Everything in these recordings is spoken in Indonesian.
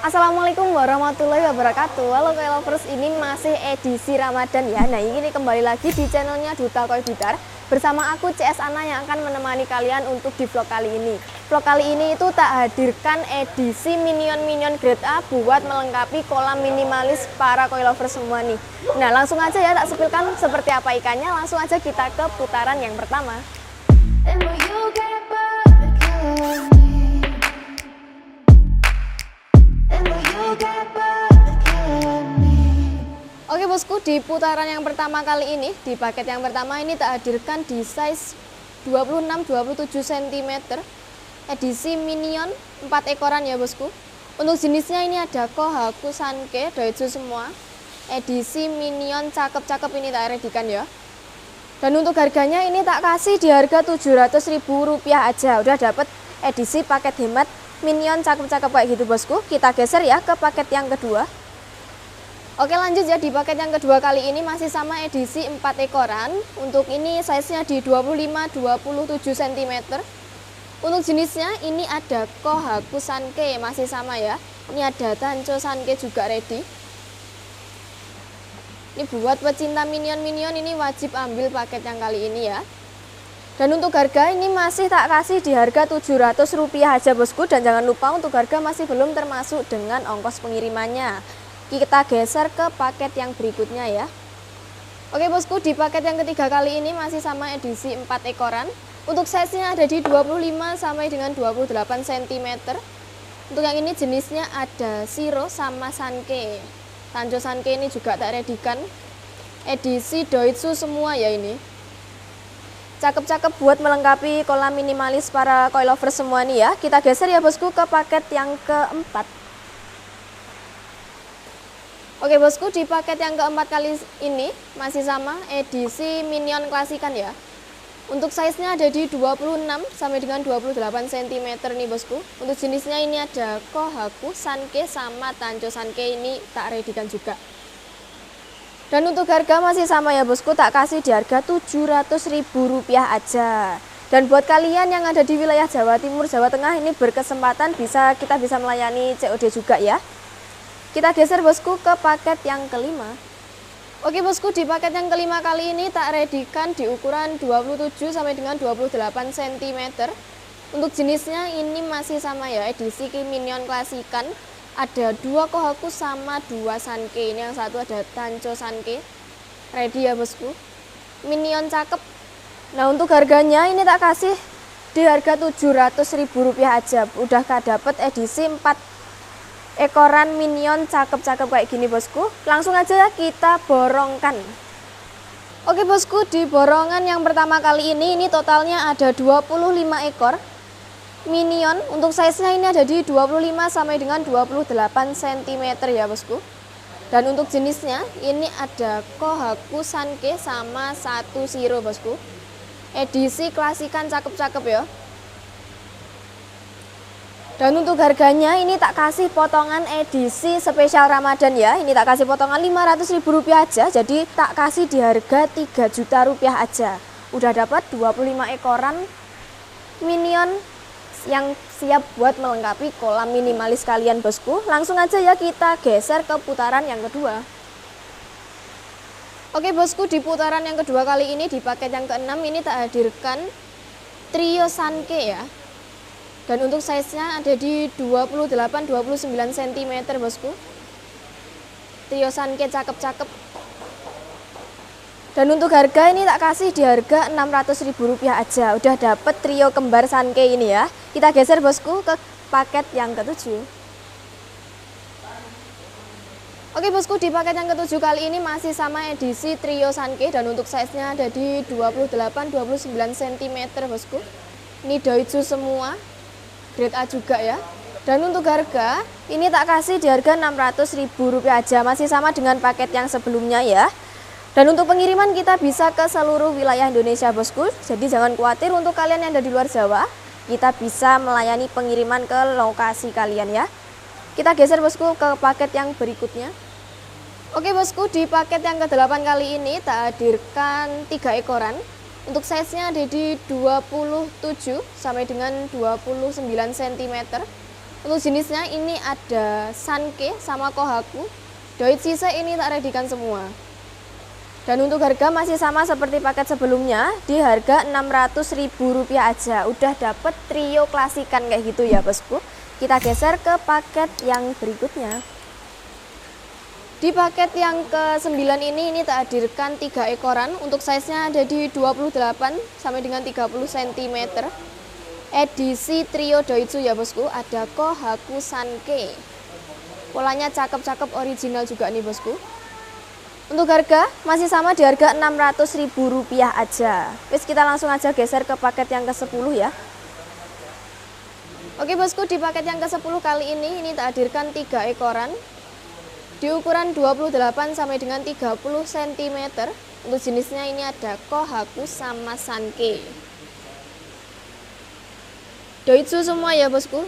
Assalamualaikum warahmatullahi wabarakatuh. Halo Koi Lovers, ini masih edisi Ramadan ya. Nah, ini kembali lagi di channelnya Duta Koi Blitar bersama aku CS Ana yang akan menemani kalian untuk di vlog kali ini. Vlog kali ini itu tak hadirkan edisi minion-minion grade A buat melengkapi kolam minimalis para Koi Lovers semua nih. Nah, langsung aja ya, tak sepilkan seperti apa ikannya. Langsung aja kita ke putaran yang pertama. Oke bosku, di putaran yang pertama kali ini, di paket yang pertama ini tak hadirkan di size 26-27 cm edisi minion 4 ekoran ya bosku. Untuk jenisnya ini ada Kohaku Sanke, Doitsu semua. Edisi minion cakep-cakep ini tak redikan ya. Dan untuk harganya ini tak kasih di harga Rp700.000 aja. Udah dapet edisi paket hemat minion cakep-cakep kayak gitu bosku. Kita geser ya ke paket yang kedua. Oke lanjut ya, di paket yang kedua kali ini masih sama edisi 4 ekoran. Untuk ini size-nya di 25-27 cm. Untuk jenisnya ini ada Kohaku Sanke, masih sama ya. Ini ada Tancho Sanke juga ready. Ini buat pecinta minion-minion ini wajib ambil paket yang kali ini ya. Dan untuk harga ini masih tak kasih di harga Rp700 aja bosku. Dan jangan lupa untuk harga masih belum termasuk dengan ongkos pengirimannya. Kita geser ke paket yang berikutnya ya. Oke bosku, di paket yang ketiga kali ini masih sama edisi 4 ekoran. Untuk size-nya ada di 25 sampai dengan 28 cm. Untuk yang ini jenisnya ada Shiro sama Sanke. Tancho Sanke ini juga tak redikan. Edisi Doitsu semua ya ini. Cakep-cakep buat melengkapi kolam minimalis para Koi Lovers semua nih ya. Kita geser ya bosku ke paket yang keempat. Oke bosku, di paket yang keempat kali ini masih sama edisi minion klasikan ya. Untuk size-nya ada di 26 sampai dengan 28 cm nih bosku. Untuk jenisnya ini ada Kohaku Sanke sama Tancho Sanke, ini tak redikan juga. Dan untuk harga masih sama ya bosku, tak kasih di harga Rp700.000 aja. Dan buat kalian yang ada di wilayah Jawa Timur, Jawa Tengah ini berkesempatan kita bisa melayani COD juga ya. Kita geser bosku ke paket yang kelima. Oke bosku, di paket yang kelima kali ini tak redikan di ukuran 27 sampai dengan 28 cm. Untuk jenisnya ini masih sama ya, edisi minion klasikan. Ada 2 Kohaku sama 2 Sanke. Ini yang satu ada Tancho Sanke. Ready ya bosku. Minion cakep. Nah untuk harganya ini tak kasih di harga Rp700.000 aja. Udah dapet edisi 4 ekoran minion cakep-cakep kayak gini bosku. Langsung aja ya kita borongkan. Oke bosku, di borongan yang pertama kali ini totalnya ada 25 ekor minion. Untuk size-nya ini ada di 25 sampai dengan 28 cm ya bosku. Dan untuk jenisnya ini ada Kohaku Sanke sama 1 Shiro bosku. Edisi klasikan cakep-cakep ya. Dan untuk harganya ini tak kasih potongan edisi spesial Ramadan ya. Ini tak kasih potongan Rp500.000 aja. Jadi tak kasih di harga Rp3 juta aja. Udah dapat 25 ekoran minion yang siap buat melengkapi kolam minimalis kalian bosku. Langsung aja ya kita geser ke putaran yang kedua. Oke bosku, di putaran yang kedua kali ini di paket yang keenam ini tak hadirkan trio Sanke ya. Dan untuk size-nya ada di 28-29 cm bosku. Trio Sanke cakep-cakep. Dan untuk harga ini tak kasih di harga Rp600.000 aja. Udah dapet trio kembar Sanke ini ya. Kita geser bosku ke paket yang ketujuh. Oke bosku, di paket yang ketujuh kali ini masih sama edisi trio Sanke. Dan untuk size-nya ada di 28-29 cm bosku. Ini Doitsu semua, grade A juga ya. Dan untuk harga ini tak kasih di harga Rp600.000 aja. Masih sama dengan paket yang sebelumnya ya. Dan untuk pengiriman kita bisa ke seluruh wilayah Indonesia bosku. Jadi jangan khawatir untuk kalian yang ada di luar Jawa. Kita bisa melayani pengiriman ke lokasi kalian ya. Kita geser bosku ke paket yang berikutnya. Oke bosku, di paket yang ke-8 kali ini tak hadirkan 3 ekoran. Untuk size-nya ada di 27 sampai dengan 29 cm. Untuk jenisnya ini ada Sanke sama Kohaku. Doitsise ini tak readykan semua. Dan untuk harga masih sama seperti paket sebelumnya, di harga Rp600.000 aja. Udah dapet trio klasikan kayak gitu ya bosku. Kita geser ke paket yang berikutnya. Di paket yang ke-9 ini tak hadirkan 3 ekoran. Untuk size-nya ada di 28 sampai dengan 30 cm. Edisi trio Doitsu ya bosku. Ada Kohaku Sanke. Polanya cakep-cakep, original juga nih bosku. Untuk harga masih sama di harga Rp600.000 aja. Wis, kita langsung aja geser ke paket yang ke-10 ya. Oke bosku, di paket yang ke-10 kali ini tak hadirkan 3 ekoran. Di ukuran 28 sampai dengan 30 cm. Untuk jenisnya ini ada Kohaku sama Sanke. Doitsu semua ya bosku.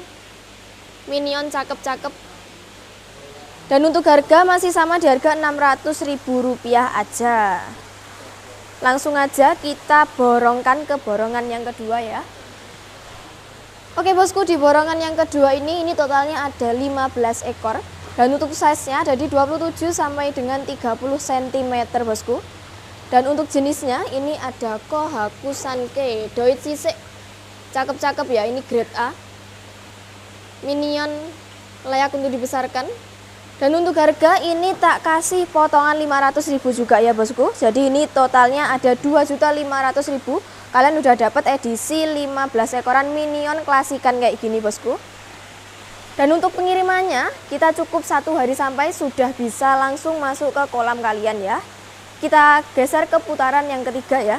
Minion cakep-cakep. Dan untuk harga masih sama di harga Rp600.000 aja. Langsung aja kita borongkan ke borongan yang kedua ya. Oke bosku, di borongan yang kedua ini totalnya ada 15 ekor. Dan untuk size-nya ada di 27 sampai dengan 30 cm bosku. Dan untuk jenisnya ini ada Kohaku Sanke. Doitsise cakep-cakep ya, ini grade A. Minion layak untuk dibesarkan. Dan untuk harga ini tak kasih potongan Rp500.000 juga ya bosku. Jadi ini totalnya ada Rp2.500.000. Kalian udah dapat edisi 15 ekoran minion klasikan kayak gini bosku. Dan untuk pengirimannya kita cukup 1 hari sampai sudah bisa langsung masuk ke kolam kalian ya. Kita geser ke putaran yang ketiga ya.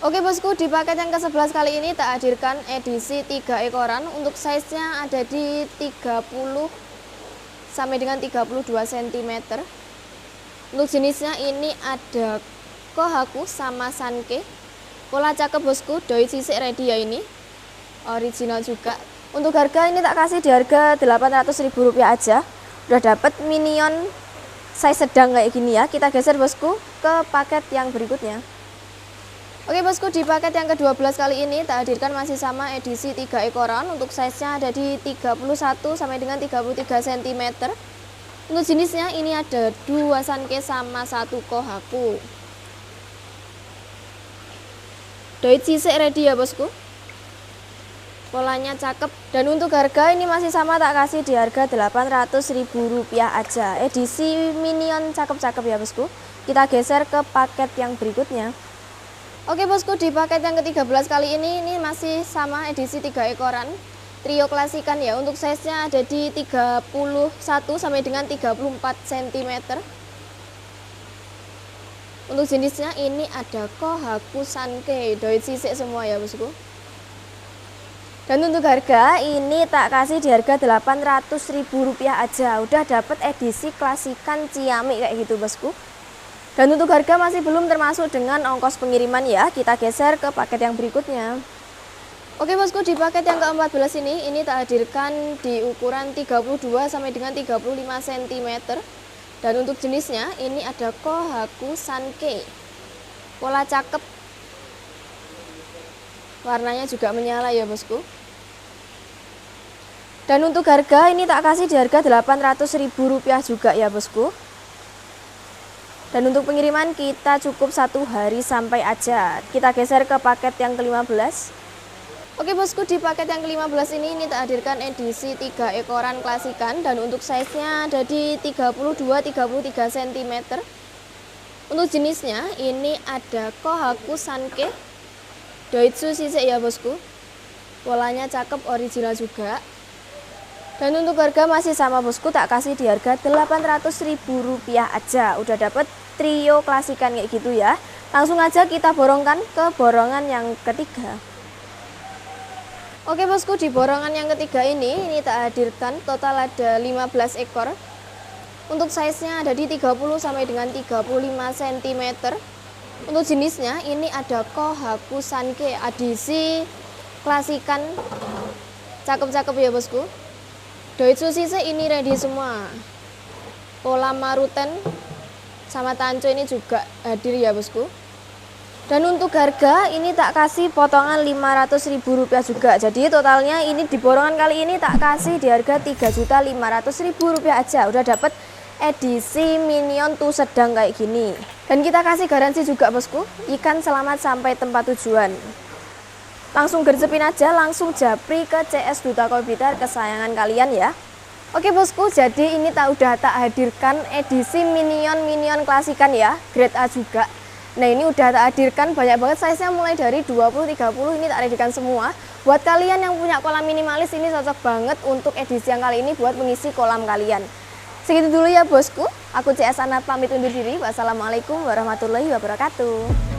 Oke bosku, di paket yang ke-11 kali ini tak hadirkan edisi 3 ekoran. Untuk size-nya ada di 30 sampai dengan 32 cm. Untuk jenisnya ini ada Kohaku sama Sanke. Pola cakep bosku, Doitsise ready ya ini. Original juga. Untuk harga ini tak kasih di harga Rp800.000 aja. Udah dapat minion size sedang kayak gini ya. Kita geser bosku ke paket yang berikutnya. Oke bosku, di paket yang ke-12 kali ini tak hadirkan masih sama edisi 3 ekoran. Untuk size-nya ada di 31 sampai dengan 33 cm. Untuk jenisnya ini ada 2 Sanke sama 1 Kohaku. Doitsise ready ya bosku. Polanya cakep. Dan untuk harga ini masih sama, tak kasih di harga Rp800.000 aja. Edisi minion cakep-cakep ya bosku. Kita geser ke paket yang berikutnya. Oke bosku, di paket yang ke-13 kali ini masih sama edisi 3 ekoran. Trio klasikan ya. Untuk size-nya ada di 31 sampai dengan 34 cm. Untuk jenisnya ini ada Kohaku Sanke. Doitsise semua ya bosku. Dan untuk harga ini tak kasih di harga Rp800.000 aja. Udah dapat edisi klasikan ciamik kayak gitu bosku. Dan untuk harga masih belum termasuk dengan ongkos pengiriman ya. Kita geser ke paket yang berikutnya. Oke bosku, di paket yang ke-14 ini tak hadirkan di ukuran 32 sampai dengan 35 cm. Dan untuk jenisnya ini ada Kohaku Sanke. Pola cakep. Warnanya juga menyala ya bosku. Dan untuk harga ini tak kasih di harga Rp800.000 juga ya bosku. Dan untuk pengiriman kita cukup 1 hari sampai aja. Kita geser ke paket yang ke-15. Oke bosku, di paket yang ke-15 ini tak hadirkan edisi 3 ekoran klasikan. Dan untuk size-nya ada di 32-33 cm. Untuk jenisnya ini ada Kohaku Sanke. Doitsu sisik ya bosku. Polanya cakep, original juga. Dan untuk harga masih sama bosku, tak kasih di harga Rp800.000 aja. Udah dapet trio klasikan kayak gitu ya. Langsung aja kita borongkan ke borongan yang ketiga. Oke bosku, di borongan yang ketiga ini tak hadirkan total ada 15 ekor. Untuk size-nya ada di 30 sampai dengan 35 cm. Untuk jenisnya ini ada Kohaku Sanke, edisi klasikan. Cakep-cakep ya bosku. Doitsu sisik ini ready semua. Pola maruten sama tanco ini juga hadir ya bosku. Dan untuk harga ini tak kasih potongan Rp500.000 juga. Jadi totalnya ini di borongan kali ini tak kasih di harga Rp3.500.000 aja. Udah dapat edisi Minion tuh sedang kayak gini. Dan kita kasih garansi juga bosku, ikan selamat sampai tempat tujuan. Langsung gercepin aja, langsung japri ke CS Duta Koi Blitar kesayangan kalian ya. Oke bosku, jadi ini udah tak hadirkan edisi Minion klasikan ya, grade A juga. Nah ini udah tak hadirkan banyak banget size-nya, mulai dari 20, 30 ini tak hadirkan semua. Buat kalian yang punya kolam minimalis ini cocok banget untuk edisi yang kali ini buat mengisi kolam kalian. Segitu dulu ya bosku, aku CS Ana pamit undur diri. Wassalamualaikum warahmatullahi wabarakatuh.